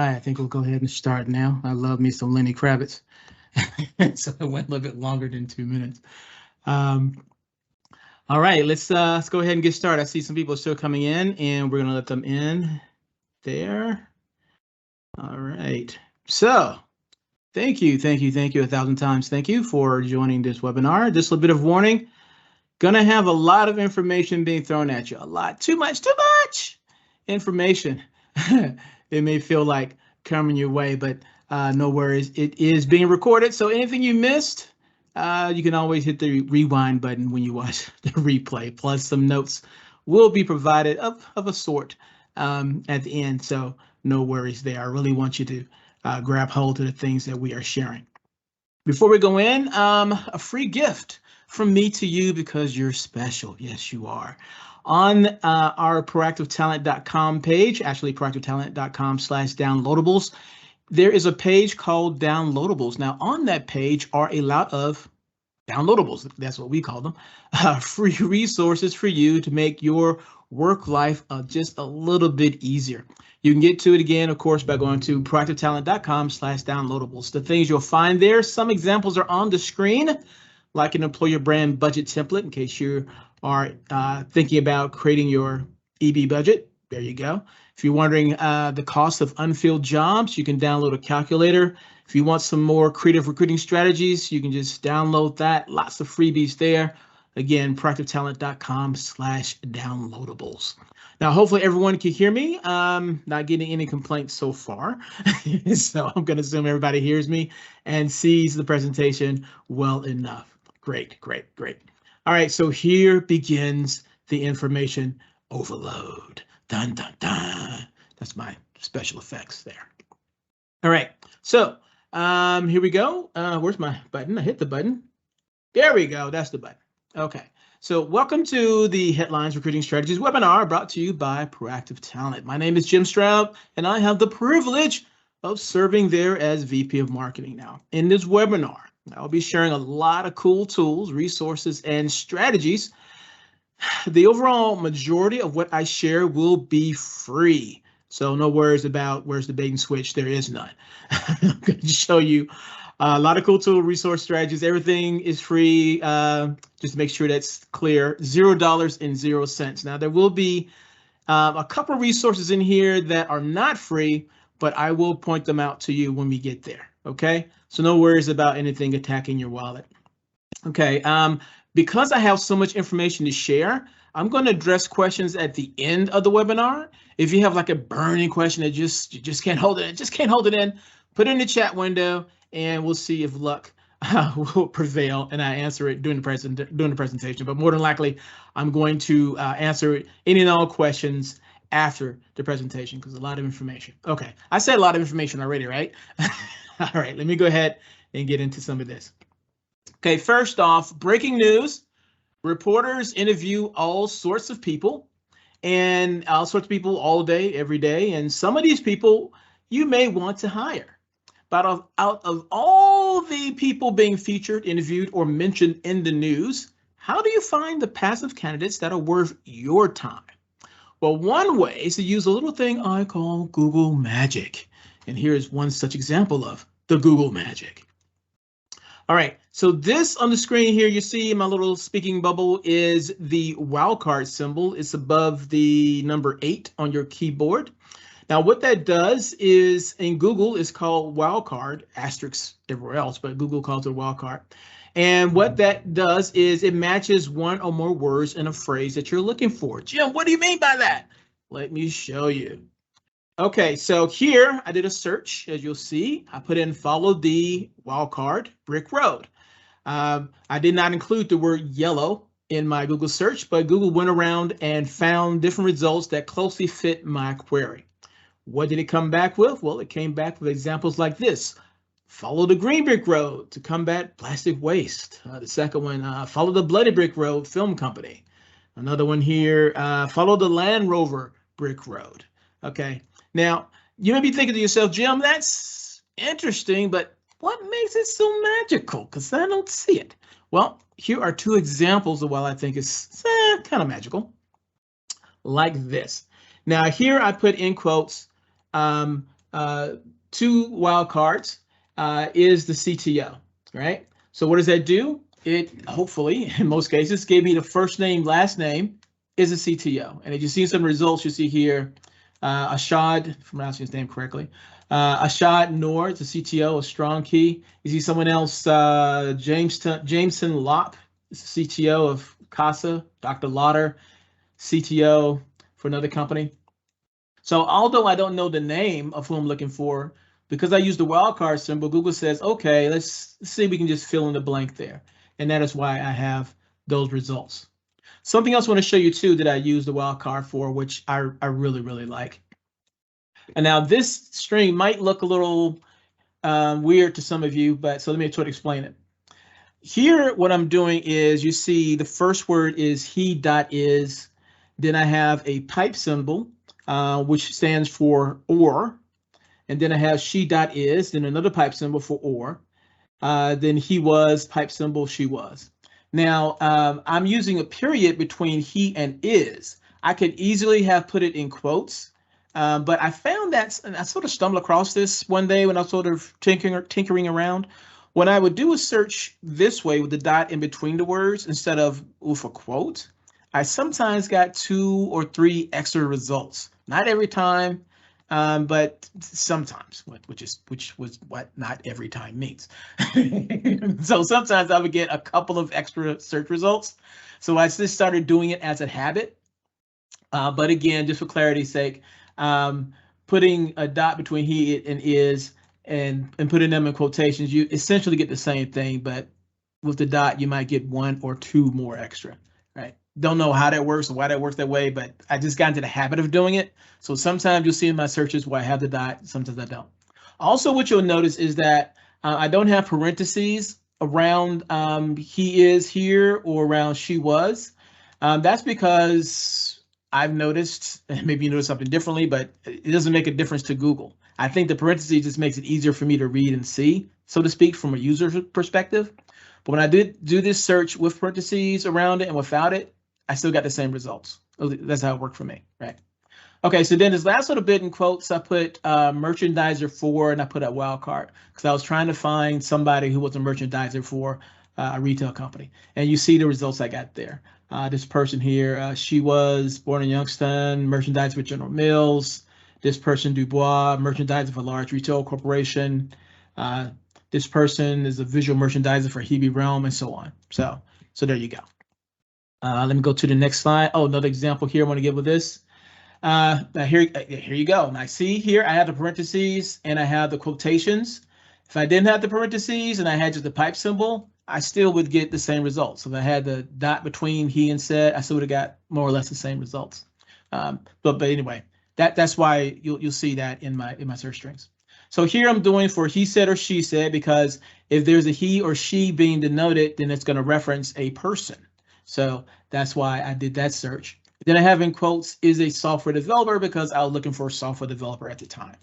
right, I think we'll go ahead and start now. I love me some Lenny Kravitz. So it went a little bit longer than 2 minutes. Um, all right, let's go ahead and get started. I see some people still coming in, and we're gonna let them in there. All right. So thank you 1,000 times. Thank you for joining this webinar. Just a bit of warning. Gonna have a lot of information being thrown at you. A lot, too much information. It may feel like coming your way, but no worries. It is being recorded, so anything you missed, you can always hit the rewind button when you watch the replay. Plus, some notes will be provided of a sort at the end, so no worries there. I really want you to grab hold of the things that we are sharing. Before we go in, a free gift from me to you because you're special. Yes, you are. On our proactivetalent.com page, actually proactivetalent.com/downloadables, there is a page called Downloadables. Now, on that page are a lot of downloadables, that's what we call them, free resources for you to make your work life just a little bit easier. You can get to it again, of course, by going to proactivetalent.com/downloadables. The things you'll find there, some examples are on the screen, like an employer brand budget template in case you are thinking about creating your EB budget. There you go. If you're wondering the cost of unfilled jobs, you can download a calculator. If you want some more creative recruiting strategies, you can just download that. Lots of freebies there. Again, proactivetalent.com/downloadables. Now, hopefully everyone can hear me. Not getting any complaints so far. So I'm going to assume everybody hears me and sees the presentation well enough. Great. All right, so here begins the information overload. Dun, dun, dun. That's my special effects there. All right, so here we go. Where's my button? I hit the button. There we go, that's the button. Okay, so welcome to the Headlines Recruiting Strategies webinar brought to you by Proactive Talent. My name is Jim Stroud, and I have the privilege of serving there as VP of Marketing now. In this webinar, I'll be sharing a lot of cool tools, resources, and strategies. The overall majority of what I share will be free. So no worries about where's the bait and switch, there is none. I'm going to show you a lot of cool tool resource strategies. Everything is free, just to make sure that's clear, $0 and 0 cents. Now there will be a couple of resources in here that are not free, but I will point them out to you when we get there, okay? So no worries about anything attacking your wallet. Okay, because I have so much information to share, I'm going to address questions at the end of the webinar. If you have like a burning question that you just can't hold it in, put it in the chat window and we'll see if luck will prevail and I answer it during the presentation. But more than likely, I'm going to answer any and all questions after the presentation because a lot of information. Okay, I said a lot of information already, right? All right, let me go ahead and get into some of this. Okay, first off, breaking news. Reporters interview all sorts of people and all sorts of people all day, every day. And some of these people you may want to hire. But out of all the people being featured, interviewed, or mentioned in the news, how do you find the passive candidates that are worth your time? Well, one way is to use a little thing I call Google Magic. And here's one such example of the Google Magic. All right, so this on the screen here, you see my little speaking bubble is the wildcard symbol. It's above the number 8 on your keyboard. Now, what that does is in Google is called wildcard, asterisk everywhere else, but Google calls it wildcard. And what that does is it matches one or more words in a phrase that you're looking for. Jim, what do you mean by that? Let me show you. Okay, so here I did a search, as you'll see. I put in follow the wildcard brick road. I did not include the word yellow in my Google search, but Google went around and found different results that closely fit my query. What did it come back with? Well, it came back with examples like this. Follow the green brick road to combat plastic waste. The second one, follow the bloody brick road film company. Another one here, follow the Land Rover brick road. Okay. Now, you may be thinking to yourself, Jim, that's interesting, but what makes it so magical? Because I don't see it. Well, here are two examples of what I think is kind of magical, like this. Now, here I put in quotes two wildcards is the CTO, right? So what does that do? It hopefully, in most cases, gave me the first name, last name is a CTO. And if you see some results, you see here, Ashad, if I'm pronouncing his name correctly, Ashad Noor, the CTO, a strong key. You see someone else, Jameson Lopp, is the CTO of CASA, Dr. Lauder, CTO for another company. So although I don't know the name of who I'm looking for, because I use the wildcard symbol, Google says, okay, let's see if we can just fill in the blank there. And that is why I have those results. Something else I want to show you too that I use the wildcard for, which I really, really like. And now this string might look a little weird to some of you, but so let me try to explain it. Here, what I'm doing is you see the first word is he.is, then I have a pipe symbol, which stands for or, and then I have she.is, then another pipe symbol for or, then he was, pipe symbol, she was. Now, I'm using a period between he and is. I could easily have put it in quotes, but I found that, and I sort of stumbled across this one day when I was sort of tinkering around. When I would do a search this way with the dot in between the words instead of with a quote, I sometimes got 2 or 3 extra results. Not every time, but sometimes, which was what not every time means. So sometimes I would get a couple of extra search results. So I just started doing it as a habit. But again, just for clarity's sake, putting a dot between he and is and putting them in quotations, you essentially get the same thing, but with the dot, you might get 1 or 2 more extra, right? Don't know how that works or why that works that way, but I just got into the habit of doing it. So sometimes you'll see in my searches where I have the dot, sometimes I don't. Also, what you'll notice is that I don't have parentheses around he is here or around she was. That's because I've noticed, and maybe you notice something differently, but it doesn't make a difference to Google. I think the parentheses just makes it easier for me to read and see, so to speak, from a user perspective. But when I did do this search with parentheses around it and without it, I still got the same results. That's how it worked for me, right? Okay, so then this last little bit in quotes, I put merchandiser for, and I put a wildcard because I was trying to find somebody who was a merchandiser for a retail company. And you see the results I got there. This person here, she was born in Youngstown, merchandiser for General Mills. This person, Dubois, merchandiser for a large retail corporation. This person is a visual merchandiser for Hebe Realm, and so on. So there you go. Let me go to the next slide. Oh, another example here I want to give with this. Here you go. And I see here I have the parentheses and I have the quotations. If I didn't have the parentheses and I had just the pipe symbol, I still would get the same results. So if I had the dot between he and said, I still would have got more or less the same results. But anyway, that's why you'll see that in my search strings. So here I'm doing for he said or she said, because if there's a he or she being denoted, then it's going to reference a person. So that's why I did that search. Then I have in quotes is a software developer because I was looking for a software developer at the time.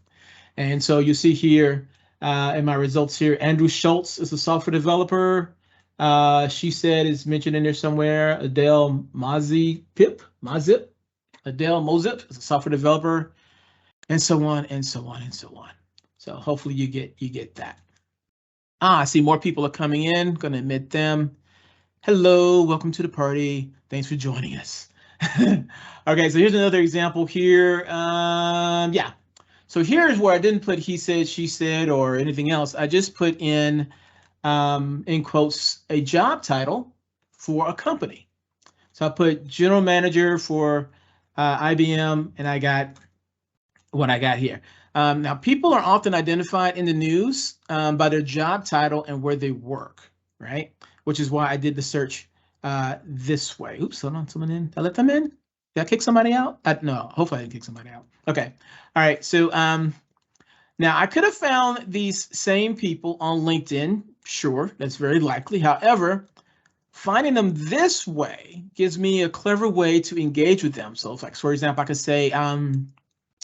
And so you see here in my results here, Andrew Schultz is a software developer. She said is mentioned in there somewhere. Adele Mazip, Adele Mozip is a software developer, and so on and so on and so on. So hopefully you get that. I see more people are coming in. Going to admit them. Hello, welcome to the party. Thanks for joining us. Okay, so here's another example here. Yeah, so here's where I didn't put he said, she said, or anything else. I just put in quotes, a job title for a company. So I put general manager for IBM, and I got what I got here. Now, people are often identified in the news by their job title and where they work, right? Which is why I did the search this way. Oops, hold on, someone in. Did I let them in? Did I kick somebody out? No, hopefully I didn't kick somebody out. Okay, all right, so now I could have found these same people on LinkedIn. Sure, that's very likely. However, finding them this way gives me a clever way to engage with them. So, like, for example, I could say,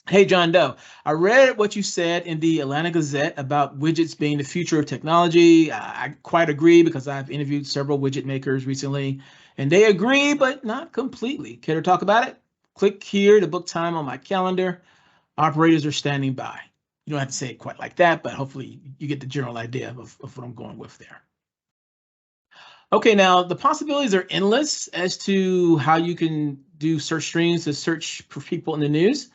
hey, John Doe, I read what you said in the Atlanta Gazette about widgets being the future of technology. I quite agree because I've interviewed several widget makers recently, and they agree, but not completely. Care to talk about it? Click here to book time on my calendar. Operators are standing by. You don't have to say it quite like that, but hopefully you get the general idea of what I'm going with there. Okay, now the possibilities are endless as to how you can do search strings to search for people in the news.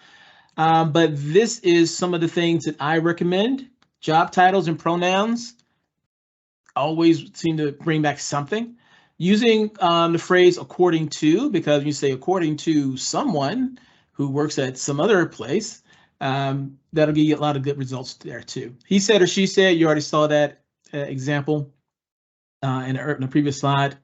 But this is some of the things that I recommend. Job titles and pronouns always seem to bring back something. Using the phrase according to, because you say according to someone who works at some other place, that'll give you a lot of good results there too. He said or she said, you already saw that example in the previous slide.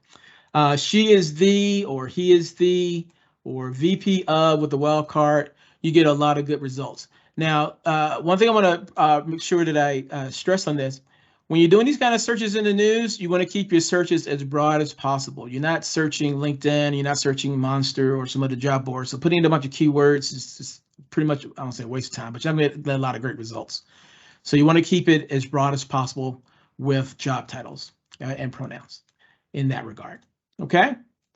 She is the, or he is the, or VP of with the wild card. You get a lot of good results. Now, one thing I want to make sure that I stress on this. When you're doing these kind of searches in the news, you want to keep your searches as broad as possible. You're not searching LinkedIn, you're not searching Monster or some other job board. So putting in a bunch of keywords is just pretty much, I don't say a waste of time, but you're going to get a lot of great results. So you want to keep it as broad as possible with job titles and pronouns in that regard. Okay,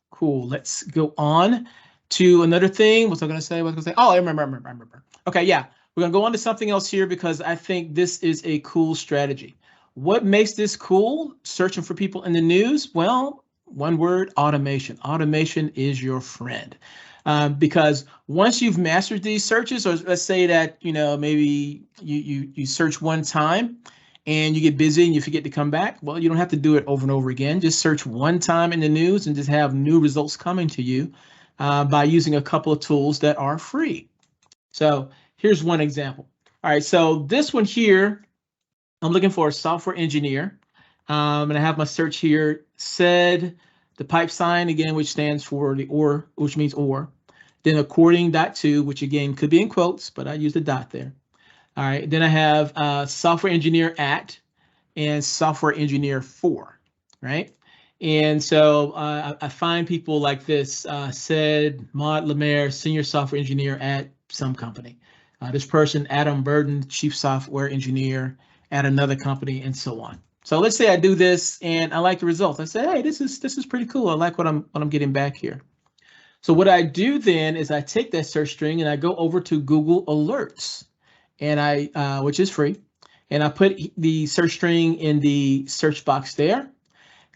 cool. Let's go on to another thing. What's I going to say? Oh, I remember. Okay, yeah, we're going to go on to something else here because I think this is a cool strategy. What makes this cool? Searching for people in the news? Well, one word, automation. Automation is your friend. Because once you've mastered these searches, or let's say that, you know, maybe you search one time and you get busy and you forget to come back, well, you don't have to do it over and over again. Just search one time in the news and just have new results coming to you by using a couple of tools that are free. So here's one example. All right, so this one here, I'm looking for a software engineer, and I have my search here, said the pipe sign again, which stands for the or, which means or, then according.to, which again could be in quotes, but I use the dot there. All right, then I have software engineer at and software engineer for, right? And so I find people like this, said Maud Lemaire, senior software engineer at some company. This person, Adam Burden, chief software engineer at another company, and so on. So let's say I do this and I like the results. I say, hey, this is pretty cool. I like what I'm getting back here. So what I do then is I take that search string and I go over to Google Alerts, and I which is free, and I put the search string in the search box there,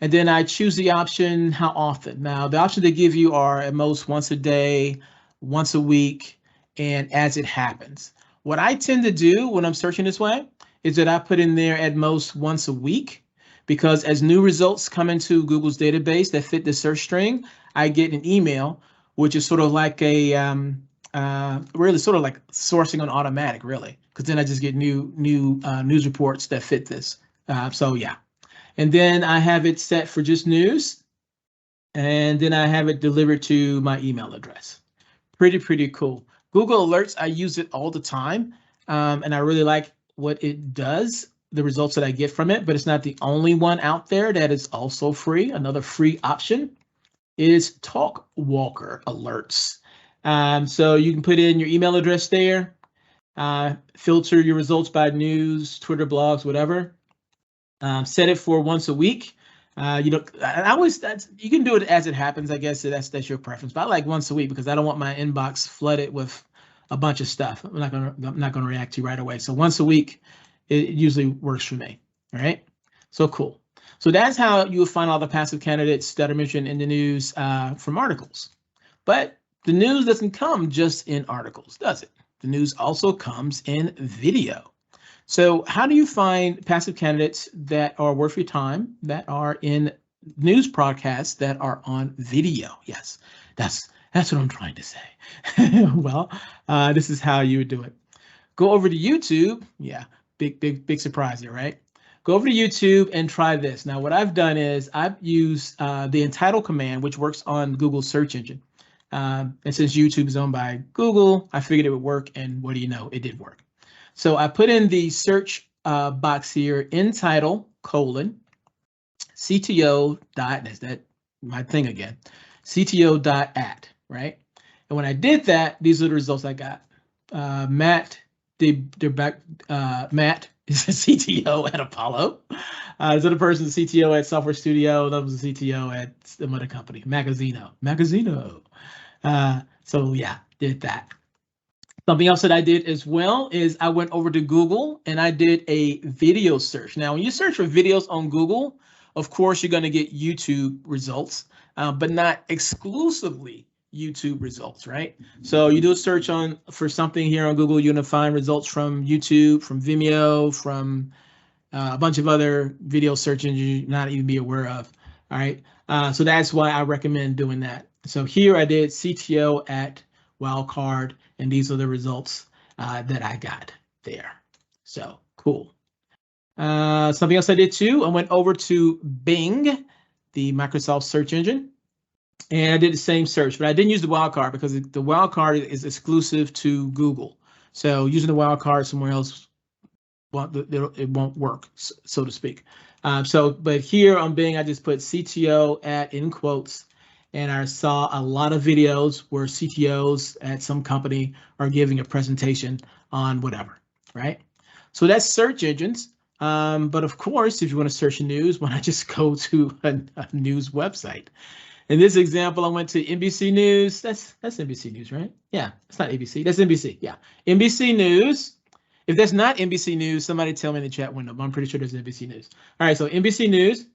and then I choose the option how often. Now the options they give you are at most once a day, once a week, and as it happens. What I tend to do when I'm searching this way is that I put in there at most once a week, because as new results come into Google's database that fit the search string, I get an email, which is sort of like a really sort of like sourcing on automatic, really, because then I just get new news reports that fit this. So yeah, and then I have it set for just news, and then I have it delivered to my email address. Pretty cool. Google Alerts, I use it all the time, and I really like what it does, the results that I get from it, but it's not the only one out there that is also free. Another free option is TalkWalker Alerts. So you can put in your email address there, filter your results by news, Twitter, blogs, whatever. Set it for once a week. You know, you can do it as it happens. I guess that's your preference, but I like once a week because I don't want my inbox flooded with a bunch of stuff. I'm not gonna react to right away. So once a week, it usually works for me. All right. So cool. So that's how you will find all the passive candidates that are mentioned in the news from articles. But the news doesn't come just in articles, does it? The news also comes in video. So how do you find passive candidates that are worth your time, that are in news broadcasts that are on video? Yes, that's what I'm trying to say. Well, this is how you would do it. Go over to YouTube. Yeah, big surprise there, right? Go over to YouTube and try this. Now, what I've done is I've used the entitle command, which works on Google search engine. And since YouTube is owned by Google, I figured it would work, and what do you know, it did work. So I put in the search box here, entitle : CTO dot, is that my thing again, CTO dot at, right? And when I did that, these are the results I got. Matt is a CTO at Apollo. This other person is CTO at Software Studio. That was a CTO at some other company, Magazino. So yeah, did that. Something else that I did as well is I went over to Google and I did a video search. Now, when you search for videos on Google, of course, you're going to get YouTube results, but not exclusively YouTube results, right? So you do a search for something here on Google, you're going to find results from YouTube, from Vimeo, from a bunch of other video search engines you not even be aware of. All right. So that's why I recommend doing that. So here I did CTO at Wildcard, and these are the results that I got there. So cool. Something else I did too, I went over to Bing, the Microsoft search engine, and I did the same search, but I didn't use the wildcard because the wildcard is exclusive to Google. So using the wildcard somewhere else, it won't work, so to speak. But here on Bing, I just put CTO at in quotes, and I saw a lot of videos where CTOs at some company are giving a presentation on whatever, right? So that's search engines. But of course, if you want to search news, why not just go to a news website? In this example, I went to NBC News. That's NBC News, right? Yeah, it's not ABC. That's NBC. Yeah, NBC News. If that's not NBC News, somebody tell me in the chat window. But I'm pretty sure there's NBC News. All right, so NBC News.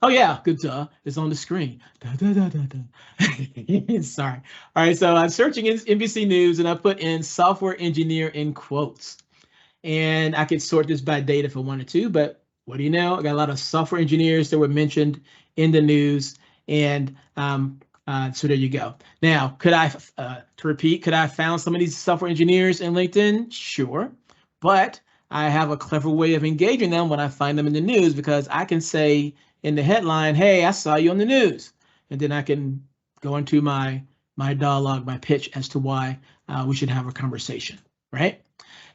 Oh yeah, good duh. It's on the screen. Sorry. All right, so I'm searching in NBC News and I put in software engineer in quotes. And I could sort this by date if I wanted to, but what do you know? I got a lot of software engineers that were mentioned in the news, and so there you go. Now, could I, to repeat, could I have found some of these software engineers in LinkedIn? Sure, but I have a clever way of engaging them when I find them in the news, because I can say in the headline, hey, I saw you on the news, and then I can go into my dialogue, my pitch as to why we should have a conversation, right?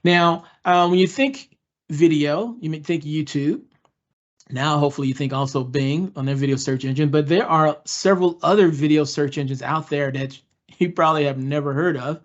Now, when you think video, you may think YouTube. Now, hopefully you think also Bing on their video search engine, but there are several other video search engines out there that you probably have never heard of.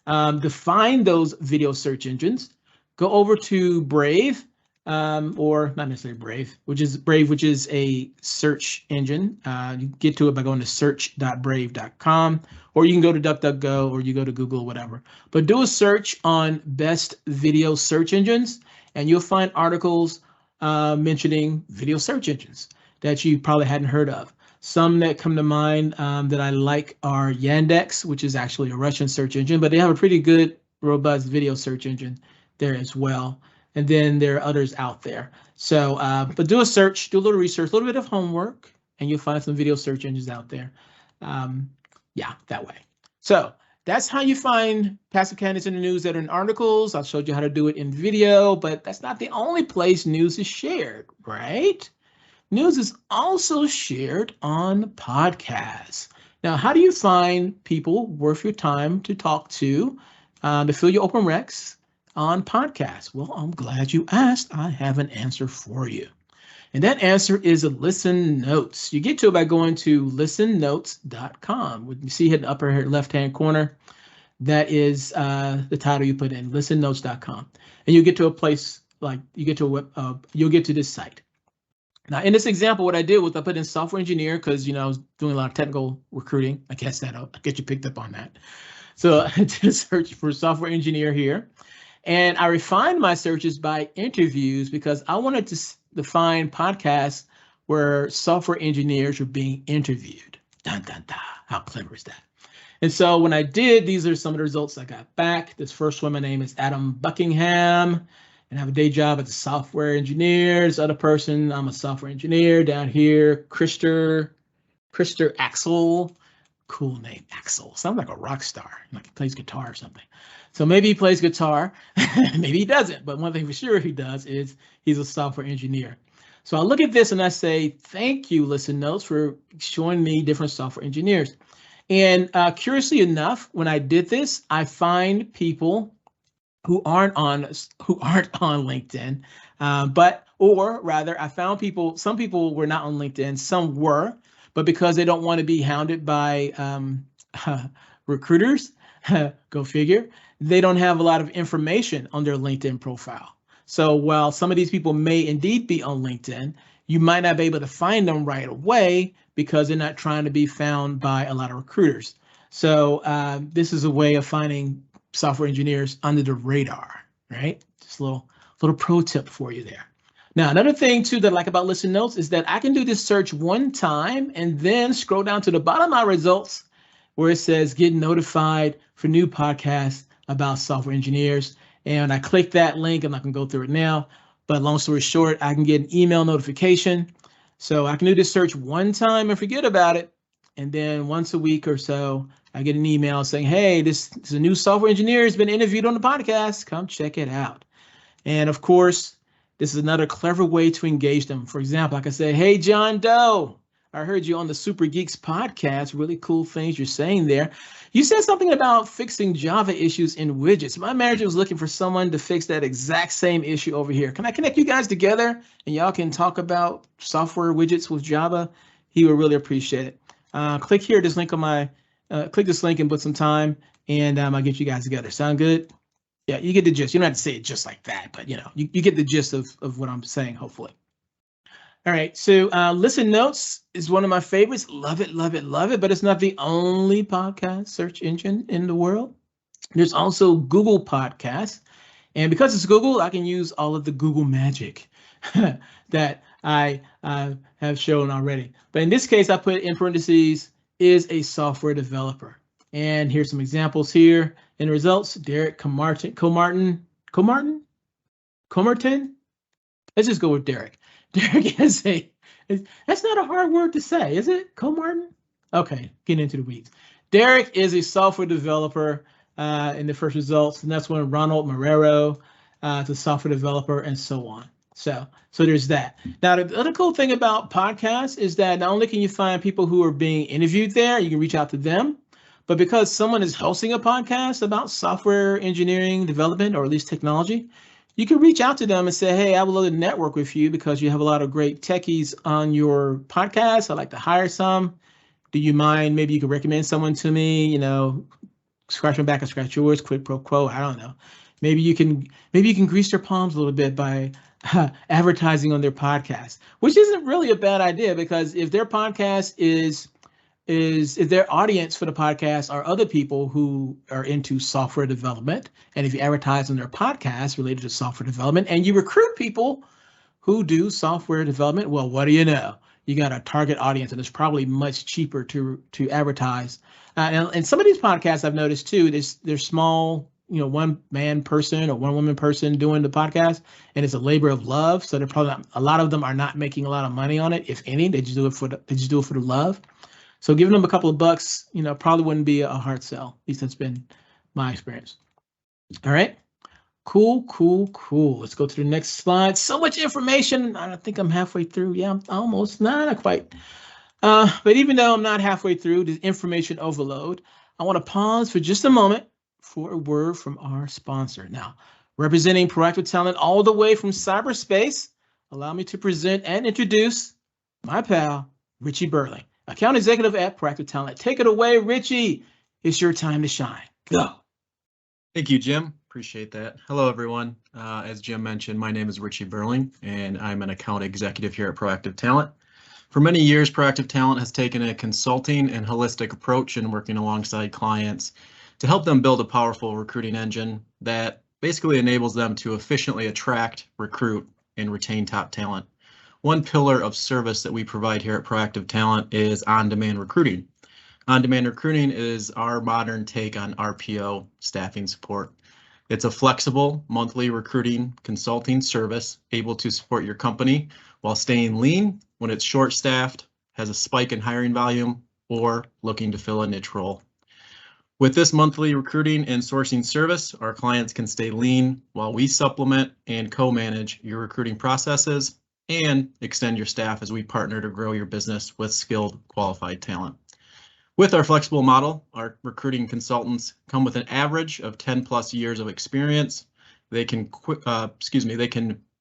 To find those video search engines, go over to Brave, or not necessarily Brave, which is a search engine. You get to it by going to search.brave.com, or you can go to DuckDuckGo, or you go to Google, whatever. But do a search on best video search engines, and you'll find articles mentioning video search engines that you probably hadn't heard of. Some that come to mind that I like are Yandex, which is actually a Russian search engine, but they have a pretty good, robust video search engine there as well. And then there are others out there. So, but do a search, do a little research, a little bit of homework, and you'll find some video search engines out there. Yeah, that way. So that's how you find passive candidates in the news that are in articles. I showed you how to do it in video, but that's not the only place news is shared, right? News is also shared on podcasts. Now, how do you find people worth your time to talk to fill your open recs on podcasts? Well, I'm glad you asked. I have an answer for you. And that answer is Listen Notes. You get to it by going to listennotes.com. You see it in the upper left-hand corner. That is the title you put in, listennotes.com. And you get to a place like, you'll get to this site. Now, in this example, what I did was I put in software engineer because, I was doing a lot of technical recruiting. I guess I get you picked up on that. So I did a search for software engineer here. And I refined my searches by interviews because I wanted to find podcasts where software engineers are being interviewed. Dun, dun, dun. How clever is that? And so when I did, these are some of the results I got back. This first one, my name is Adam Buckingham, and I have a day job as a software engineer. This other person, I'm a software engineer. Down here, Krister Axel. Cool name, Axel. Sounds like a rock star, like he plays guitar or something. So maybe he plays guitar, maybe he doesn't, but one thing for sure he does is he's a software engineer. So I look at this and I say, thank you, Listen Notes, for showing me different software engineers. And curiously enough, when I did this, I find people who aren't on LinkedIn, or rather, I found people. Some people were not on LinkedIn, some were, but because they don't want to be hounded by recruiters, go figure, they don't have a lot of information on their LinkedIn profile. So while some of these people may indeed be on LinkedIn, you might not be able to find them right away because they're not trying to be found by a lot of recruiters. So this is a way of finding software engineers under the radar, right? Just a little pro tip for you there. Now, another thing too that I like about Listen Notes is that I can do this search one time and then scroll down to the bottom of my results where it says get notified for new podcasts about software engineers. And I click that link, I'm not gonna go through it now, but long story short, I can get an email notification. So I can do this search one time and forget about it. And then once a week or so, I get an email saying, hey, this is a new software engineer has been interviewed on the podcast. Come check it out. And of course, this is another clever way to engage them. For example, I can say, hey, John Doe, I heard you on the Super Geeks podcast. Really cool things you're saying there. You said something about fixing Java issues in widgets. My manager was looking for someone to fix that exact same issue over here. Can I connect you guys together and y'all can talk about software widgets with Java? He would really appreciate it. Click here, this link on my, click this link and put some time and I'll get you guys together. Sound good? Yeah, you get the gist. You don't have to say it just like that, but you know, you get the gist of what I'm saying, hopefully. All right, so Listen Notes is one of my favorites. Love it, love it, love it, but it's not the only podcast search engine in the world. There's also Google Podcasts. And because it's Google, I can use all of the Google magic that I have shown already. But in this case, I put in parentheses, is a software developer. And here's some examples here in the results. Derek Comartin. Let's just go with Derek. Derek is that's not a hard word to say, is it? Comartin? Okay, getting into the weeds. Derek is a software developer in the first results, and that's when Ronald Marrero is a software developer and so on. So there's that. Now, the other cool thing about podcasts is that not only can you find people who are being interviewed there, you can reach out to them, but because someone is hosting a podcast about software engineering development, or at least technology, you can reach out to them and say, hey, I would love to network with you because you have a lot of great techies on your podcast. I'd like to hire some. Do you mind? Maybe you could recommend someone to me, you know, scratch my back and scratch yours, quid pro quo. I don't know. Maybe you can grease their palms a little bit by advertising on their podcast, which isn't really a bad idea, because if their podcast is if their audience for the podcast are other people who are into software development, and if you advertise on their podcast related to software development and you recruit people who do software development, well, what do you know? You got a target audience, and it's probably much cheaper to advertise. And some of these podcasts I've noticed too, they're small, you know, one-man person or one-woman person doing the podcast, and it's a labor of love. So they're probably not, a lot of them are not making a lot of money on it, if any. They just do it for the love. So giving them a couple of bucks, you know, probably wouldn't be a hard sell. At least that's been my experience. All right. Cool. Let's go to the next slide. So much information. I think I'm halfway through. Yeah, I'm almost, not quite. But even though I'm not halfway through the information overload, I want to pause for just a moment for a word from our sponsor. Now, representing Proactive Talent all the way from cyberspace, allow me to present and introduce my pal, Richie Burling, account executive at Proactive Talent. Take it away, Richie. It's your time to shine. Go. Thank you, Jim. Appreciate that. Hello, everyone. As Jim mentioned, my name is Richie Burling, and I'm an account executive here at Proactive Talent. For many years, Proactive Talent has taken a consulting and holistic approach in working alongside clients to help them build a powerful recruiting engine that basically enables them to efficiently attract, recruit, and retain top talent. One pillar of service that we provide here at Proactive Talent is on-demand recruiting. On-demand recruiting is our modern take on RPO staffing support. It's a flexible monthly recruiting consulting service able to support your company while staying lean when it's short-staffed, has a spike in hiring volume, or looking to fill a niche role. With this monthly recruiting and sourcing service, our clients can stay lean while we supplement and co-manage your recruiting processes and extend your staff as we partner to grow your business with skilled, qualified talent. With our flexible model, our recruiting consultants come with an average of 10+ years of experience. They can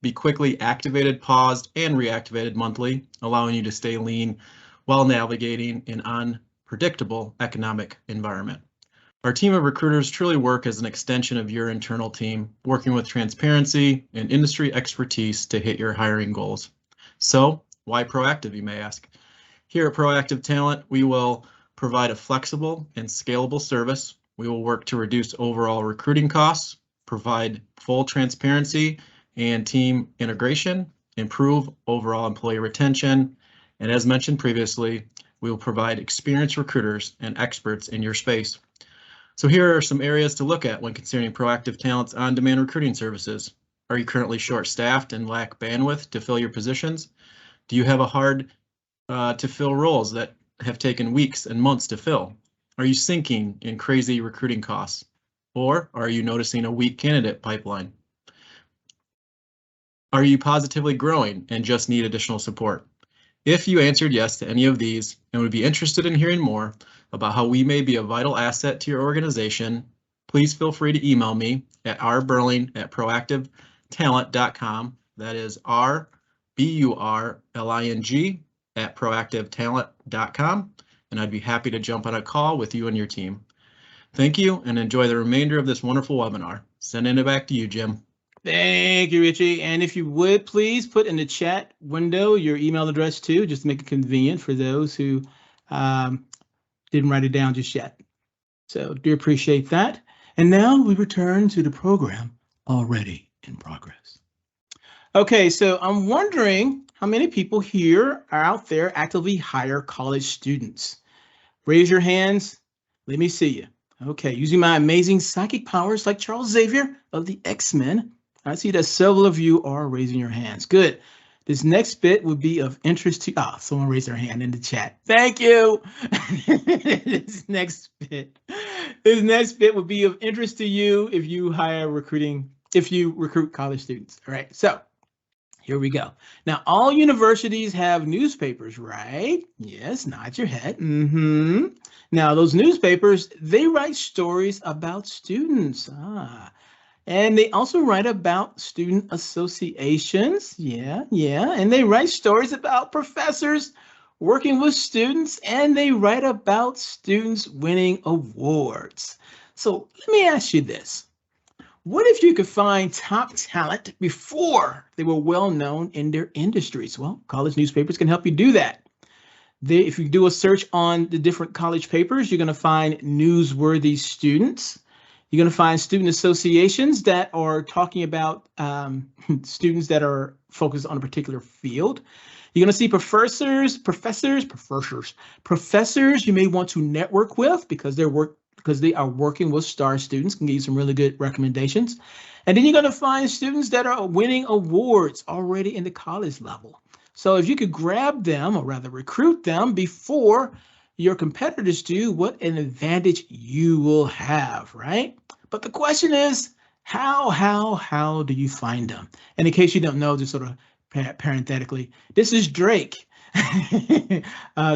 be quickly activated, paused, and reactivated monthly, allowing you to stay lean while navigating an unpredictable economic environment. Our team of recruiters truly work as an extension of your internal team, working with transparency and industry expertise to hit your hiring goals. So, why Proactive, you may ask? Here at Proactive Talent, we will provide a flexible and scalable service We will work to reduce overall recruiting costs, provide full transparency and team integration, improve overall employee retention, and as mentioned previously, we will provide experienced recruiters and experts in your space. So here are some areas to look at when considering Proactive Talent's on-demand recruiting services. Are you currently short-staffed and lack bandwidth to fill your positions? Do you have a hard to fill roles that have taken weeks and months to fill? Are you sinking in crazy recruiting costs? Or are you noticing a weak candidate pipeline? Are you positively growing and just need additional support? If you answered yes to any of these and would be interested in hearing more about how we may be a vital asset to your organization, please feel free to email me at rburling@proactivetalent.com. That is rburling@proactivetalent.com, and I'd be happy to jump on a call with you and your team. Thank you and enjoy the remainder of this wonderful webinar. Sending it back to you, Jim. Thank you, Richie. And if you would, please put in the chat window your email address too, just to make it convenient for those who didn't write it down just yet. So do appreciate that. And now we return to the program already in progress. Okay, so I'm wondering how many people here are out there actively hire college students. Raise your hands. Let me see you. Okay, using my amazing psychic powers like Charles Xavier of the X-Men, I see that several of you are raising your hands. Good. This next bit would be of interest to someone raised their hand in the chat. Thank you. This next bit would be of interest to you if you recruit college students. All right, so here we go. Now, all universities have newspapers, right? Yes, nod your head. Now, those newspapers, they write stories about students. And they also write about student associations. Yeah. And they write stories about professors working with students, and they write about students winning awards. So let me ask you this. What if you could find top talent before they were well known in their industries? Well, college newspapers can help you do that. If you do a search on the different college papers, you're going to find newsworthy students. You're going to find student associations that are talking about students that are focused on a particular field. You're going to see professors you may want to network with because they are working with star students, can give you some really good recommendations. And then you're going to find students that are winning awards already in the college level. So if you could grab them, or rather recruit them before your competitors do, what an advantage you will have, right? But the question is, how do you find them? And in case you don't know, just sort of parenthetically, this is Drake.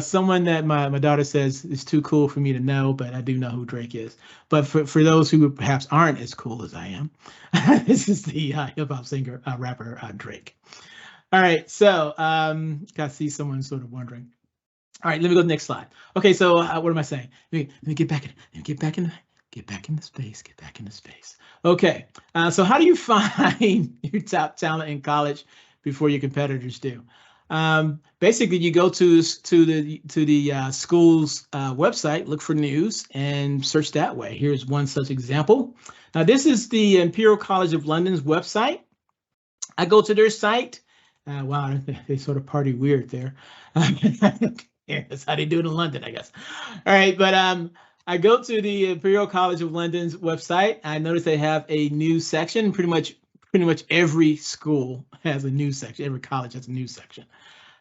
Someone that my daughter says is too cool for me to know, but I do know who Drake is. But for those who perhaps aren't as cool as I am, this is the hip-hop singer, rapper Drake. All right, so I see someone sort of wondering. All right, let me go to the next slide. Okay, so what am I saying? Let me get back in the space. Okay, so how do you find your top talent in college before your competitors do? Basically, you go to the school's website, look for news, and search that way. Here's one such example. Now, this is the Imperial College of London's website. I go to their site. Wow, they sort of party weird there. Yeah, that's how they do it in London, I guess. All right, but I go to the Imperial College of London's website. I notice they have a news section. Pretty much every school has a news section. Every college has a news section.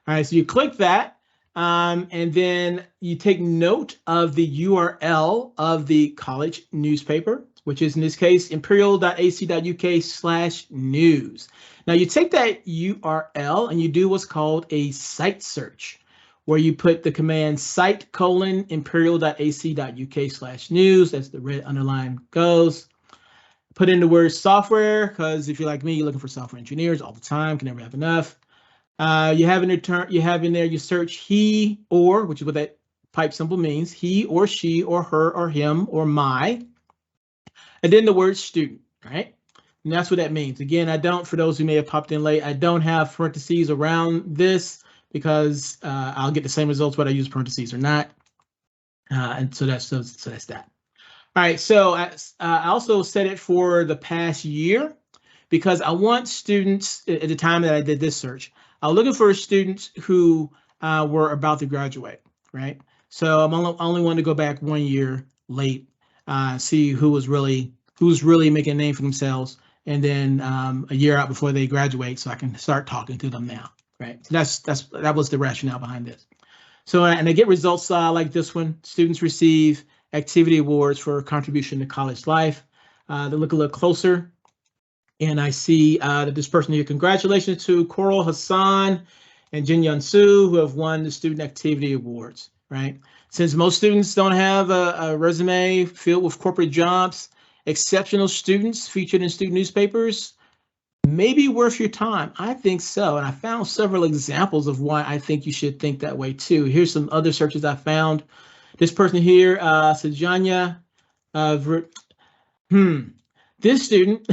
All right, so you click that, and then you take note of the URL of the college newspaper, which is in this case imperial.ac.uk/news. Now you take that URL and you do what's called a site search, where you put the command site:/imperial.ac.uk/news, as the red underline goes. Put in the word software, because if you're like me, you're looking for software engineers all the time, can never have enough. You have in there, you search he or, which is what that pipe symbol means, he or she or her or him or my, and then the word student, right? And that's what that means. Again, for those who may have popped in late, I don't have parentheses around this because I'll get the same results whether I use parentheses or not. And so that's that. All right, so I also set it for the past year because I want students at the time that I did this search, I was looking for students who were about to graduate, right? So I'm only wanting to go back 1 year late, see who's really making a name for themselves, and then a year out before they graduate, so I can start talking to them now, right? So that was the rationale behind this. So, and I get results like this one. Students receive activity awards for contribution to college life. They look a little closer, and I see that this person here, congratulations to Coral Hassan and Jin Yun Soo, who have won the student activity awards, right? Since most students don't have a resume filled with corporate jobs, exceptional students featured in student newspapers maybe worth your time. I think so. And I found several examples of why I think you should think that way too. Here's some other searches I found. This person here, Sajanya, this student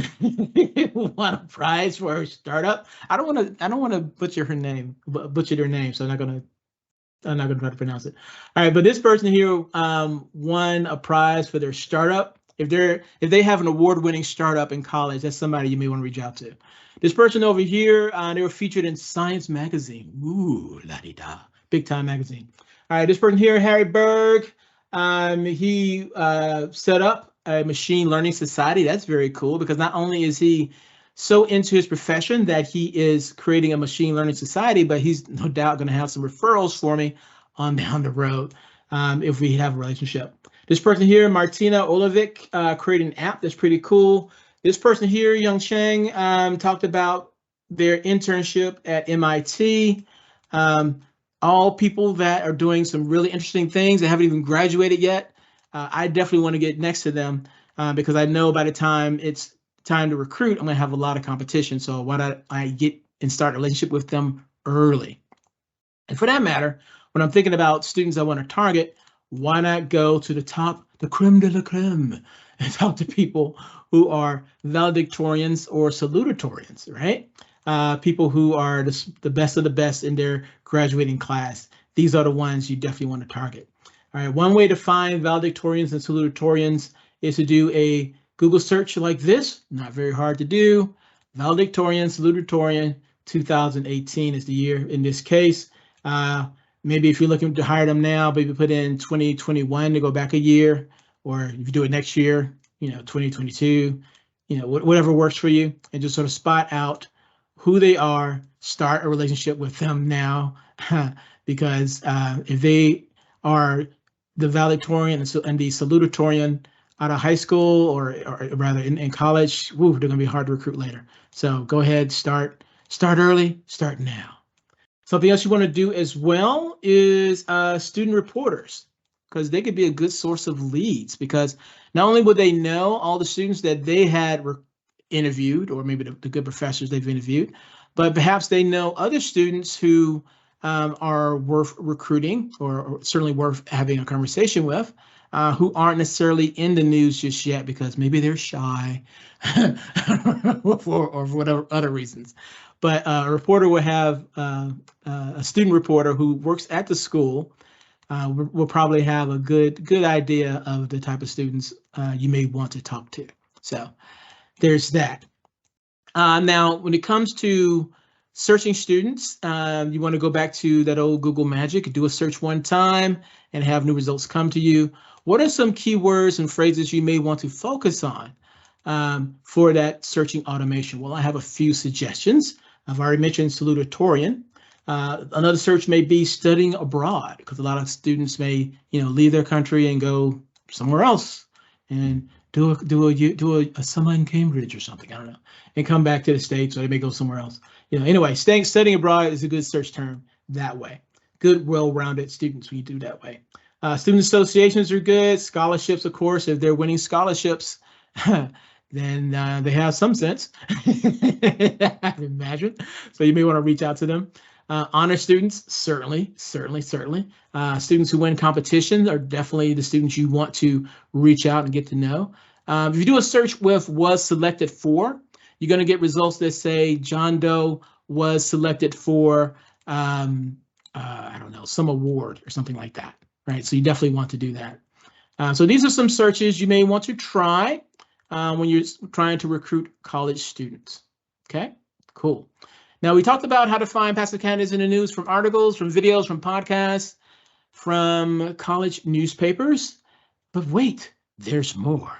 won a prize for her startup. I don't want to butcher their name, so I'm not gonna try to pronounce it. All right, but this person here won a prize for their startup. If they have an award-winning startup in college, that's somebody you may want to reach out to. This person over here, they were featured in Science Magazine. Ooh, la-di-da, big time magazine. All right, this person here, Harry Berg, he set up a machine learning society. That's very cool because not only is he so into his profession that he is creating a machine learning society, but he's no doubt going to have some referrals for me on down the road if we have a relationship. This person here, Martina Olovic, created an app that's pretty cool. This person here, Young Chang, talked about their internship at MIT. All people that are doing some really interesting things that haven't even graduated yet. I definitely want to get next to them because I know by the time it's time to recruit, I'm going to have a lot of competition. So why don't I get and start a relationship with them early? And for that matter, when I'm thinking about students I want to target, why not go to the top, the creme de la creme, and talk to people who are valedictorians or salutatorians, right? People who are the best of the best in their graduating class. These are the ones you definitely want to target. All right, one way to find valedictorians and salutatorians is to do a Google search like this. Not very hard to do. Valedictorian, salutatorian, 2018 is the year in this case. Maybe if you're looking to hire them now, maybe put in 2021 to go back a year, or if you do it next year, 2022, whatever works for you, and just sort of spot out who they are, start a relationship with them now, because if they are the valedictorian and the salutatorian out of high school, or rather in college, they're going to be hard to recruit later. So go ahead, start early, start now. Something else you want to do as well is student reporters, because they could be a good source of leads, because not only would they know all the students that they had interviewed, or maybe the good professors they've interviewed, but perhaps they know other students who are worth recruiting, or certainly worth having a conversation with, who aren't necessarily in the news just yet because maybe they're shy or for whatever other reasons. But a reporter will have a student reporter who works at the school will probably have a good idea of the type of students you may want to talk to. So there's that. Now, when it comes to searching students, you want to go back to that old Google magic, do a search one time and have new results come to you. What are some keywords and phrases you may want to focus on for that searching automation? Well, I have a few suggestions. I've already mentioned salutatorian. Another search may be studying abroad, because a lot of students may, leave their country and go somewhere else and do a summer in Cambridge or something, I don't know, and come back to the States, or they may go somewhere else. Anyway, studying abroad is a good search term that way. Good, well-rounded students when you do that way. Student associations are good. Scholarships, of course, if they're winning scholarships, then they have some sense, I imagine. So you may want to reach out to them. Honor students, certainly. Students who win competitions are definitely the students you want to reach out and get to know. If you do a search with was selected for, you're going to get results that say John Doe was selected for, I don't know, some award or something like that, right? So you definitely want to do that. So these are some searches you may want to try when you're trying to recruit college students. Okay, cool. Now, we talked about how to find passive candidates in the news from articles, from videos, from podcasts, from college newspapers. But wait, there's more.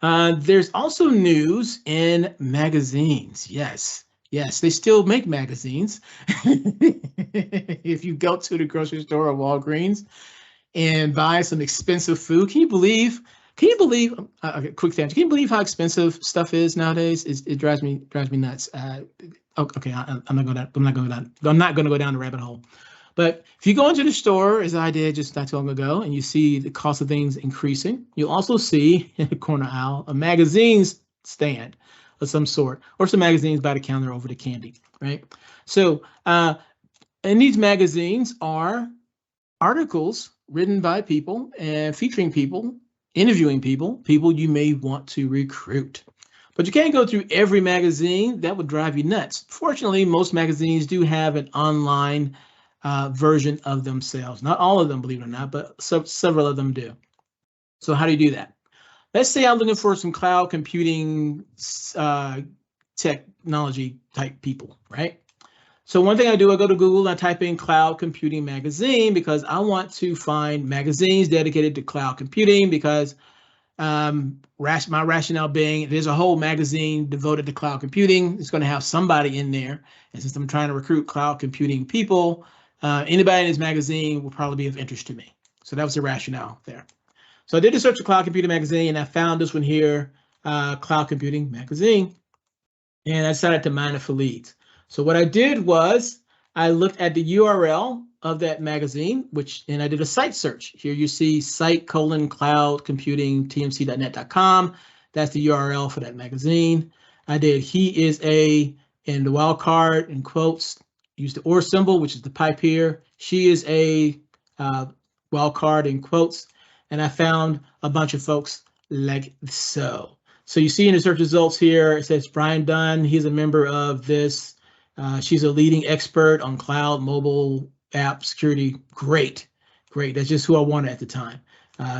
There's also news in magazines. Yes, they still make magazines. If you go to the grocery store or Walgreens and buy some expensive food, can you believe? Okay, quick tangent. Can you believe how expensive stuff is nowadays? It drives me nuts. Okay, I'm not going to go down the rabbit hole. But if you go into the store, as I did just not too long ago, and you see the cost of things increasing, you'll also see in the corner aisle a magazines stand of some sort, or some magazines by the counter over the candy, right? So, in these magazines are articles written by people and featuring people, interviewing people you may want to recruit. But you can't go through every magazine. That would drive you nuts. Fortunately, most magazines do have an online version of themselves. Not all of them, believe it or not, but several of them do. So how do you do that? Let's say I'm looking for some cloud computing technology type people, right? So one thing I do, I go to Google and I type in cloud computing magazine because I want to find magazines dedicated to cloud computing because my rationale being there's a whole magazine devoted to cloud computing. It's going to have somebody in there. And since I'm trying to recruit cloud computing people, anybody in this magazine will probably be of interest to me. So that was the rationale there. So I did a search for cloud computing magazine and I found this one here, cloud computing magazine. And I decided to mine it for leads. So what I did was I looked at the URL of that magazine, and I did a site search. Here you see site:/cloudcomputingtmc.net.com. That's the URL for that magazine. I did he is a, and the wildcard in quotes, use the or symbol, which is the pipe here. She is a wildcard in quotes. And I found a bunch of folks like so. So you see in the search results here, it says Brian Dunn. He's a member of this. She's a leading expert on cloud mobile app security. Great. That's just who I wanted at the time.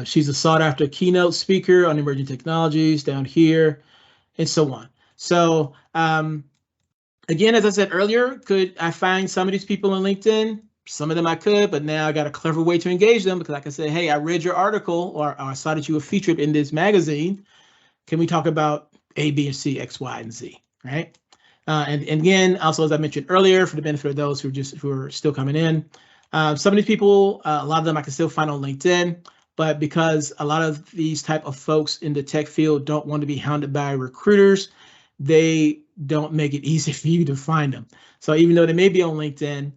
She's a sought after keynote speaker on emerging technologies down here and so on. So again, as I said earlier, could I find some of these people on LinkedIn? Some of them I could, but now I got a clever way to engage them because I can say, hey, I read your article or I saw that you were featured in this magazine. Can we talk about A, B, and C, X, Y, and Z, right? And again, also, as I mentioned earlier, for the benefit of those who are still coming in, some of these people, a lot of them I can still find on LinkedIn, but because a lot of these type of folks in the tech field don't want to be hounded by recruiters, they don't make it easy for you to find them. So even though they may be on LinkedIn,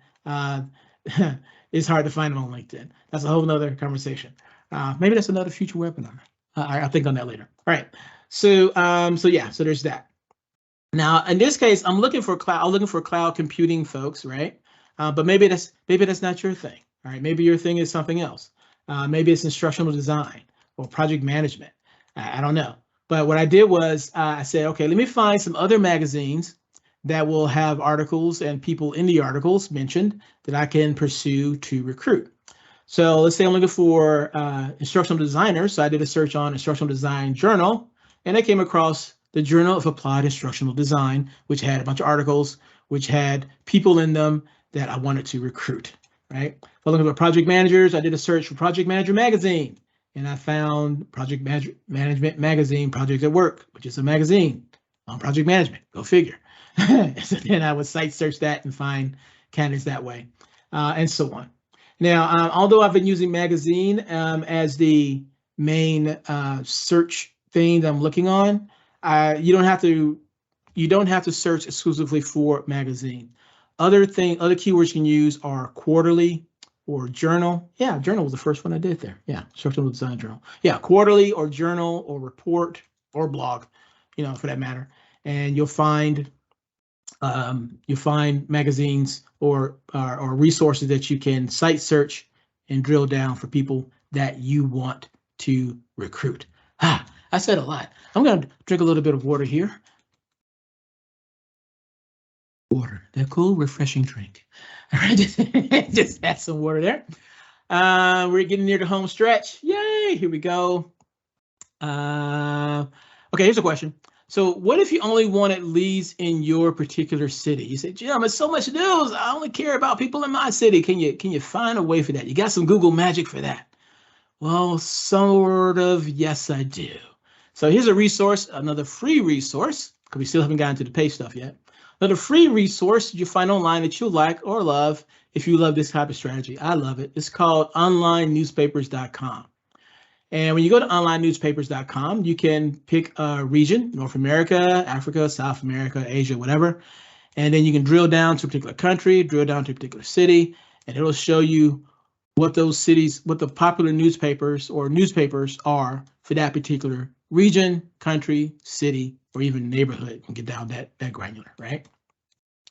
it's hard to find them on LinkedIn. That's a whole nother conversation. Maybe that's another future webinar. I'll think on that later. All right. So there's that. Now, in this case, I'm looking for cloud computing folks, right? But maybe that's not your thing. All right. Maybe your thing is something else. Maybe it's instructional design or project management. I don't know. But what I did was I said, okay, let me find some other magazines that will have articles and people in the articles mentioned that I can pursue to recruit. So let's say I'm looking for instructional designers. So I did a search on Instructional Design Journal, and I came across the Journal of Applied Instructional Design, which had a bunch of articles, which had people in them that I wanted to recruit, right? If I'm looking for project managers, I did a search for Project Manager Magazine, and I found Project Management Magazine, Projects at Work, which is a magazine on project management. Go figure. So then I would site search that and find candidates that way, and so on. Now, although I've been using magazine as the main search thing that I'm looking on, you don't have to search exclusively for magazine. Other keywords you can use are quarterly or journal. Yeah, journal was the first one I did there. Yeah, Instructional Design Journal. Yeah, quarterly or journal or report or blog, for that matter. And you'll find magazines or resources that you can site search and drill down for people that you want to recruit. I said a lot. I'm going to drink a little bit of water here. Water, that cool, refreshing drink. All right, just add some water there. We're getting near the home stretch. Yay! Okay, here we go. Okay, here's a question. So what if you only wanted leads in your particular city? You say, Jim, it's so much news. I only care about people in my city. Can you find a way for that? You got some Google magic for that? Well, sort of, yes, I do. So here's a resource, another free resource, because we still haven't gotten to the pay stuff yet. Another free resource you find online that you like or love if you love this type of strategy. I love it. It's called onlinenewspapers.com. And when you go to onlinenewspapers.com, you can pick a region, North America, Africa, South America, Asia, whatever. And then you can drill down to a particular country, drill down to a particular city, and it'll show you what those cities, what the popular newspapers or newspapers are for that particular region, country, city, or even neighborhood, and get down that granular, right?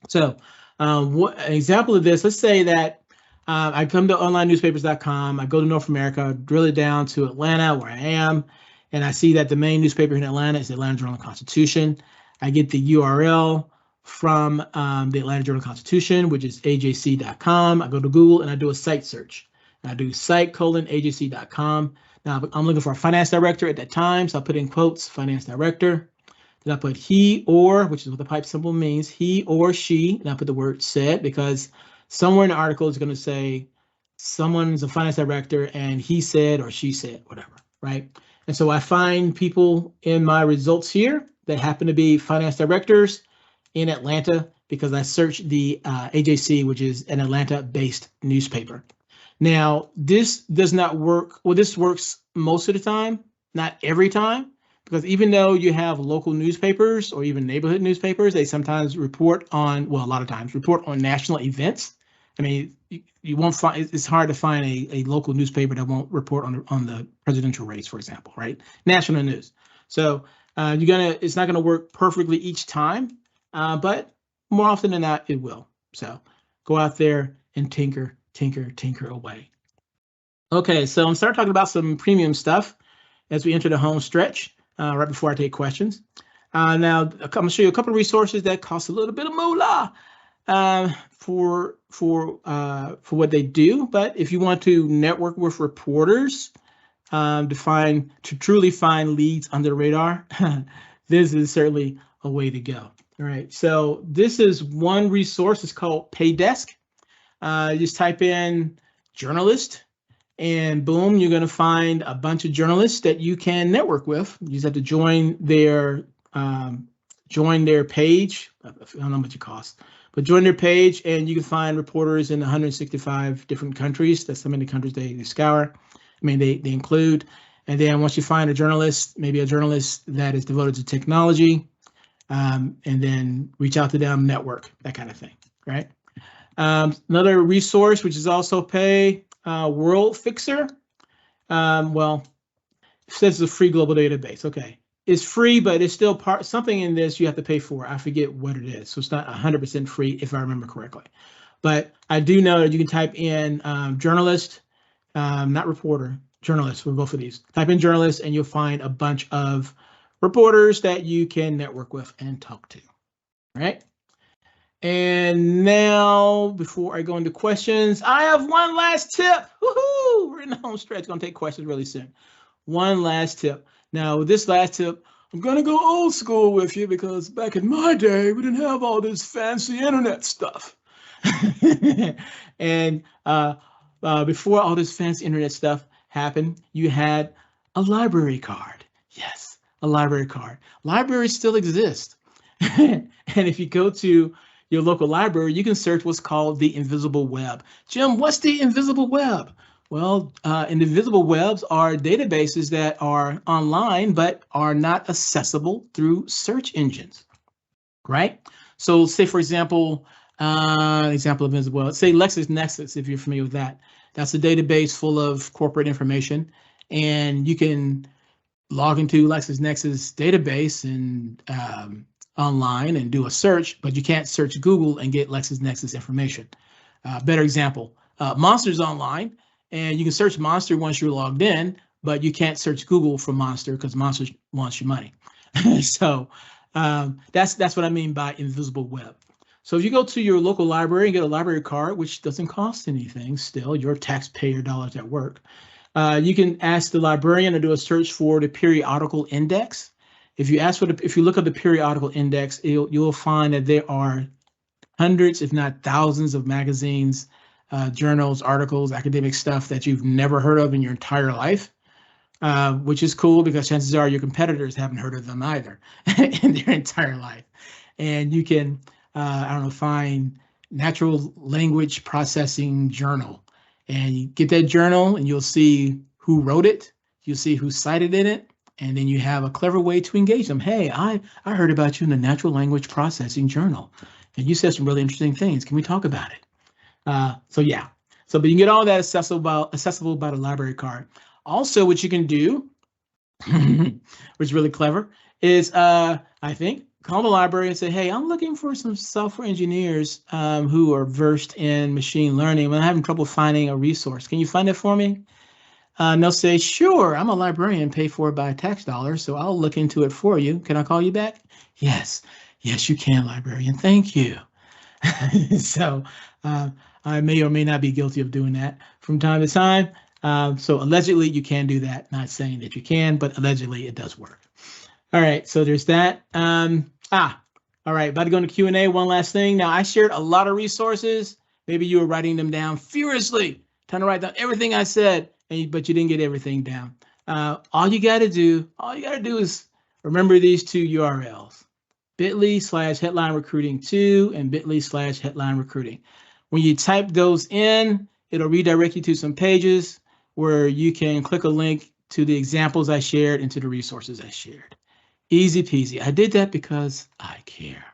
So what an example of this, let's say that I come to onlinenewspapers.com, I go to North America, drill it down to Atlanta where I am, and I see that the main newspaper in Atlanta is the Atlanta Journal-Constitution. I get the URL from the Atlanta Journal-Constitution, which is ajc.com. I go to Google and I do a site search. I do site:/ajc.com. Now I'm looking for a finance director at that time, so I put in quotes, finance director. Then I put he or, which is what the pipe symbol means, he or she, and I put the word said because somewhere in the article is going to say someone's a finance director and he said or she said, whatever, right? And so I find people in my results here that happen to be finance directors in Atlanta because I searched the AJC, which is an Atlanta-based newspaper. Now, this does not work. Well, this works most of the time, not every time, because even though you have local newspapers or even neighborhood newspapers, they sometimes report on, well, a lot of times report on national events. I mean, you won't find, it's hard to find a local newspaper that won't report on the presidential race, for example, right? National news. So it's not gonna work perfectly each time, but more often than not, it will. So go out there and tinker away. Okay, so I'm starting talking about some premium stuff as we enter the home stretch, right before I take questions. Now, I'm gonna show you a couple of resources that cost a little bit of moolah for what they do. But if you want to network with reporters to truly find leads under the radar, this is certainly a way to go. All right, so this is one resource. It's called Paydesk. Just type in journalist and boom, you're going to find a bunch of journalists that you can network with. You just have to join their page. I don't know how much it costs, but join their page and you can find reporters in 165 different countries. That's how many countries they scour. I mean, they include. And then once you find a journalist, maybe a journalist that is devoted to technology, and then reach out to them, network, that kind of thing, right? Another resource, which is also pay, WorldFixer. Well, it says it's a free global database. Okay, it's free, but it's still something in this you have to pay for. I forget what it is, so it's not 100% free if I remember correctly. But I do know that you can type in journalist, not reporter, journalist. We'll go for these. Type in journalist, and you'll find a bunch of reporters that you can network with and talk to. All right. And now, before I go into questions, I have one last tip. Woohoo! We're in the home stretch. Going to take questions really soon. One last tip. Now, with this last tip, I'm going to go old school with you because back in my day, we didn't have all this fancy internet stuff. And before all this fancy internet stuff happened, you had a library card. Yes, a library card. Libraries still exist. And if you go to your local library, you can search what's called the invisible web. Jim, what's the invisible web? Well, invisible webs are databases that are online but are not accessible through search engines, right? So say, for example, example of invisible web, say LexisNexis, if you're familiar with that. That's a database full of corporate information, and you can log into LexisNexis database and online and do a search, but you can't search Google and get LexisNexis information. Better example, Monster's online, and you can search Monster once you're logged in, but you can't search Google for Monster because Monster wants your money. So that's what I mean by invisible web. So if you go to your local library and get a library card, which doesn't cost anything, still your taxpayer dollars at work, You can ask the librarian to do a search for the periodical index. If you look up the periodical index, you'll find that there are hundreds, if not thousands, of magazines, journals, articles, academic stuff that you've never heard of in your entire life, which is cool because chances are your competitors haven't heard of them either in their entire life. And you can, I don't know, find natural language processing journal, and you get that journal and you'll see who wrote it, you'll see who cited in it, and then you have a clever way to engage them. Hey, I heard about you in the natural language processing journal, and you said some really interesting things. Can we talk about it? So yeah, but you can get all that accessible by the library card. Also, what you can do, which is really clever, is I think call the library and say, hey, I'm looking for some software engineers who are versed in machine learning, but I'm having trouble finding a resource. Can you find it for me? And they'll say, sure, I'm a librarian paid for by tax dollars, so I'll look into it for you. Can I call you back? Yes, you can, librarian. Thank you. So I may or may not be guilty of doing that from time to time. So allegedly you can do that. Not saying that you can, but allegedly it does work. All right, so there's that. All right, about to go into Q&A. One last thing. Now, I shared a lot of resources. Maybe you were writing them down furiously, trying to write down everything I said, but you didn't get everything down. All you got to do is remember these two URLs, bit.ly/headline recruiting 2 and bit.ly/headline recruiting. When you type those in, it'll redirect you to some pages where you can click a link to the examples I shared and to the resources I shared. Easy peasy. I did that because I care.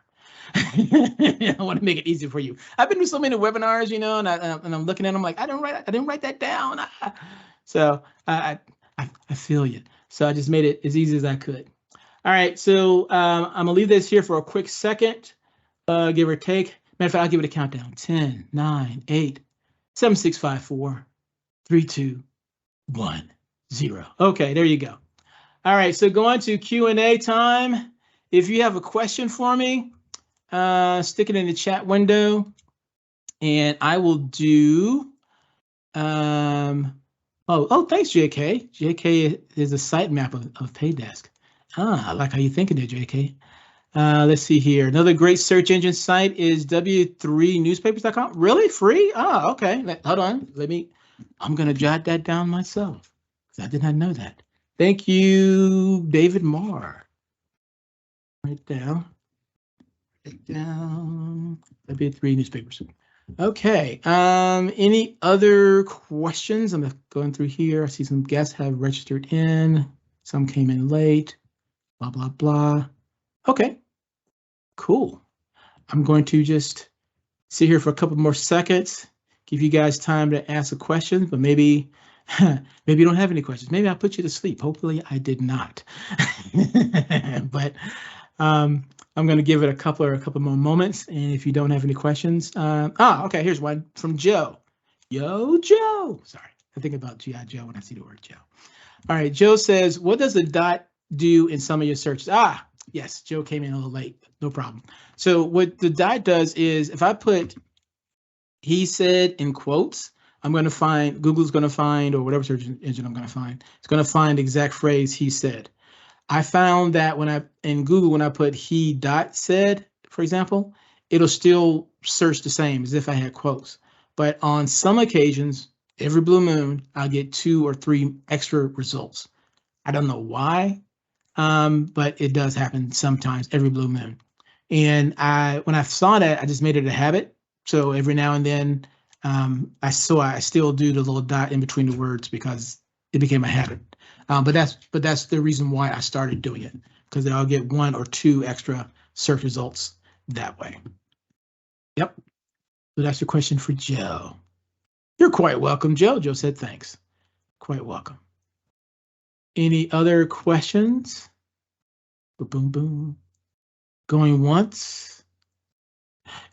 I want to make it easy for you. I've been to so many webinars, you know, and I'm looking at them like I didn't write that down. So I feel you. So I just made it as easy as I could. All right, so I'm gonna leave this here for a quick second, give or take. Matter of fact, I'll give it a countdown. 10, 9, 8, 7, 6, 5, 4, 3, 2, 1, 0. Okay, there you go. All right, so go on to Q&A time. If you have a question for me, stick it in the chat window, and I will do. Oh, thanks, JK. JK is a sitemap of Paydesk. I like how you're thinking there, JK. Let's see here. Another great search engine site is w3newspapers.com. Really? Free? Oh, okay. Hold on. I'm going to jot that down myself because I did not know that. Thank you, David Marr. Right down. W3 newspapers. Okay. Any other questions? I'm going through here. I see some guests have registered in. Some came in late. Blah, blah, blah. Okay. Cool. I'm going to just sit here for a couple more seconds, give you guys time to ask a question, but maybe you don't have any questions. Maybe I put you to sleep. Hopefully I did not. But I'm going to give it a couple more moments. And if you don't have any questions, okay, here's one from Joe. Yo, Joe. Sorry, I think about G.I. Joe when I see the word Joe. All right, Joe says, what does the dot do in some of your searches? Yes, Joe came in a little late. No problem. So what the dot does is if I put he said in quotes, I'm going to find, Google's going to find, or whatever search engine I'm going to find, it's going to find the exact phrase he said. I found that in Google, when I put he dot said, for example, it'll still search the same as if I had quotes. But on some occasions, every blue moon, I'll get 2 or 3 extra results. I don't know why, but it does happen sometimes every blue moon. And when I saw that, I just made it a habit. So every now and then, I still do the little dot in between the words because it became a habit. But that's the reason why I started doing it, because I'll get 1 or 2 extra search results that way. Yep. So that's your question for Joe. You're quite welcome, Joe. Joe said thanks. Quite welcome. Any other questions? Boom, boom, boom. Going once.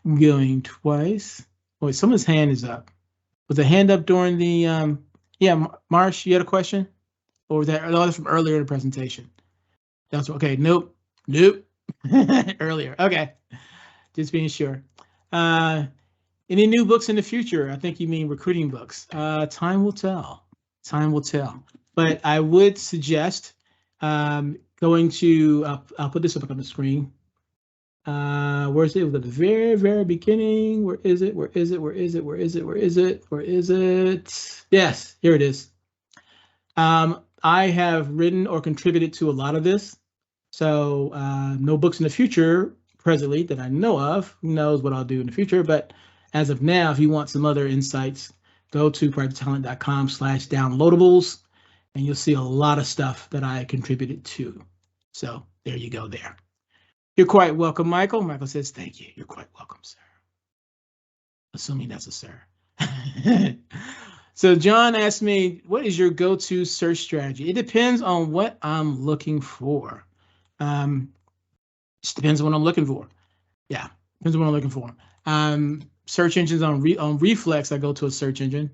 Going twice. Oh, wait, someone's hand is up. Was the hand up during the, yeah, Marsh, you had a question? Or was that from earlier in the presentation? That's okay, nope. Earlier, okay. Just being sure. Any new books in the future? I think you mean recruiting books. Time will tell. Time will tell. But I would suggest going to, I'll put this up on the screen. Where is it? It was at the very, very beginning. Where is it? Where is it? Where is it? Where is it? Where is it? Where is it? Yes, here it is. I have written or contributed to a lot of this. So no books in the future presently that I know of. Who knows what I'll do in the future? But as of now, if you want some other insights, go to proactivetalent.com/downloadables, and you'll see a lot of stuff that I contributed to. So there you go there. You're quite welcome, Michael. Michael says, thank you. You're quite welcome, sir. Assuming that's a sir. So John asked me, what is your go-to search strategy? It depends on what I'm looking for. Just depends on what I'm looking for. Yeah, depends on what I'm looking for. Search engines on Reflex, I go to a search engine.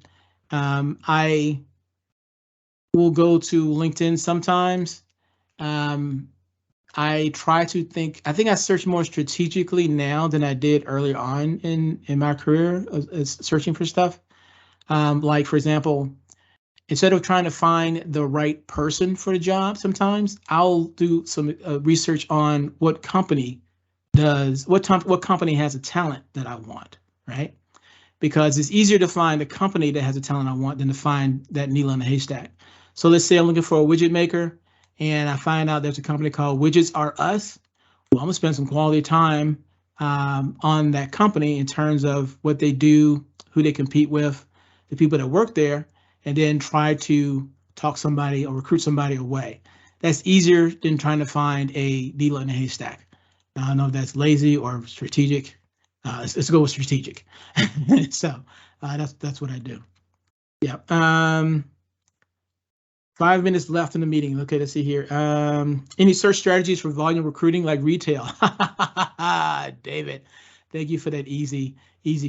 I will go to LinkedIn sometimes. I try to think, I think I search more strategically now than I did earlier on in my career as searching for stuff. Like, for example, instead of trying to find the right person for the job, sometimes I'll do some research on what company does, what company has a talent that I want, right? Because it's easier to find a company that has a talent I want than to find that needle in the haystack. So let's say I'm looking for a widget maker, and I find out there's a company called Widgets R Us. Well, I'm gonna spend some quality time on that company in terms of what they do, who they compete with, the people that work there, and then try to talk somebody or recruit somebody away. That's easier than trying to find a needle in a haystack. Now, I don't know if that's lazy or strategic. Let's go with strategic. So that's what I do. Yeah. 5 minutes left in the meeting. Okay, let's see here. Any search strategies for volume recruiting like retail? David, thank you for that easy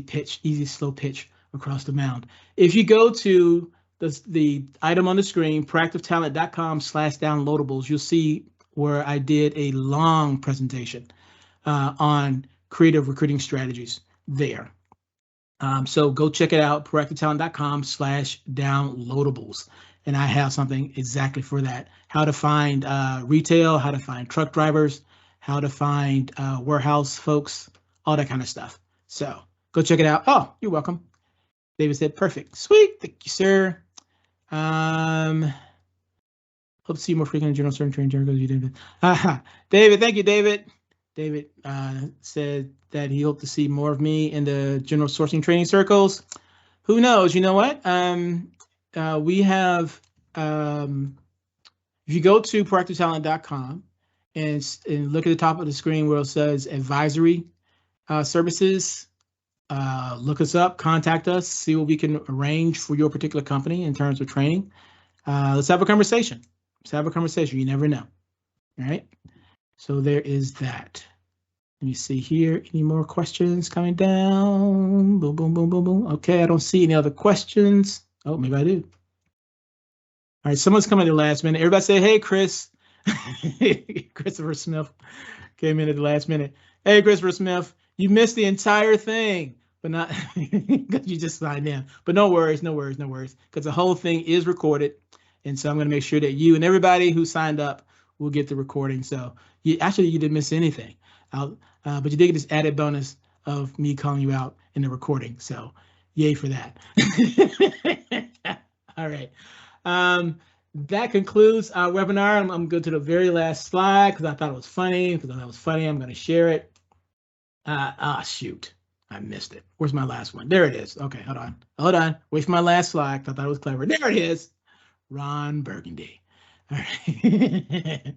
pitch, easy slow pitch across the mound. If you go to the item on the screen, proactivetalent.com/downloadables, you'll see where I did a long presentation on creative recruiting strategies there. So go check it out, proactivetalent.com/downloadables. And I have something exactly for that. How to find retail, how to find truck drivers, how to find warehouse folks, all that kind of stuff. So go check it out. Oh, you're welcome. David said, perfect. Sweet. Thank you, sir. Hope to see you more frequent in general search training because you did. David, thank you, David. David said that he hoped to see more of me in the general sourcing training circles. Who knows? You know what? We have, if you go to proactivetalent.com and look at the top of the screen where it says advisory services, look us up, contact us, see what we can arrange for your particular company in terms of training. Let's have a conversation. Let's have a conversation. You never know. All right. So there is that. Let me see here. Any more questions coming down? Boom, boom, boom, boom, boom. Okay, I don't see any other questions. Oh, maybe I do. All right, someone's coming at the last minute. Everybody say, hey, Chris. Christopher Smith came in at the last minute. Hey, Christopher Smith, you missed the entire thing, but not because you just signed in. But no worries, no worries, no worries, because the whole thing is recorded. And so I'm going to make sure that you and everybody who signed up will get the recording. So you didn't miss anything. But you did get this added bonus of me calling you out in the recording. So yay for that. All right. That concludes our webinar. I'm going to the very last slide because I thought it was funny. Because I thought it was funny, I'm going to share it. Shoot. I missed it. Where's my last one? There it is. Okay, hold on. Hold on. Wait for my last slide. I thought it was clever. There it is. Ron Burgundy. All right.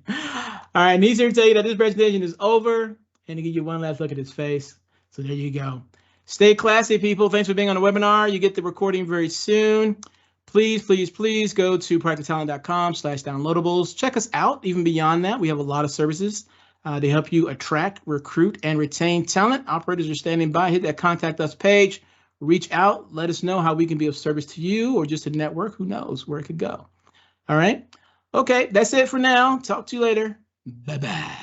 All right. Needs to tell you that this presentation is over and to give you one last look at his face. So there you go. Stay classy, people. Thanks for being on the webinar. You get the recording very soon. Please, please, please go to proactivetalent.com/downloadables. Check us out. Even beyond that, we have a lot of services to help you attract, recruit, and retain talent. Operators are standing by. Hit that contact us page. Reach out. Let us know how we can be of service to you or just a network. Who knows where it could go. All right. Okay, that's it for now. Talk to you later. Bye-bye.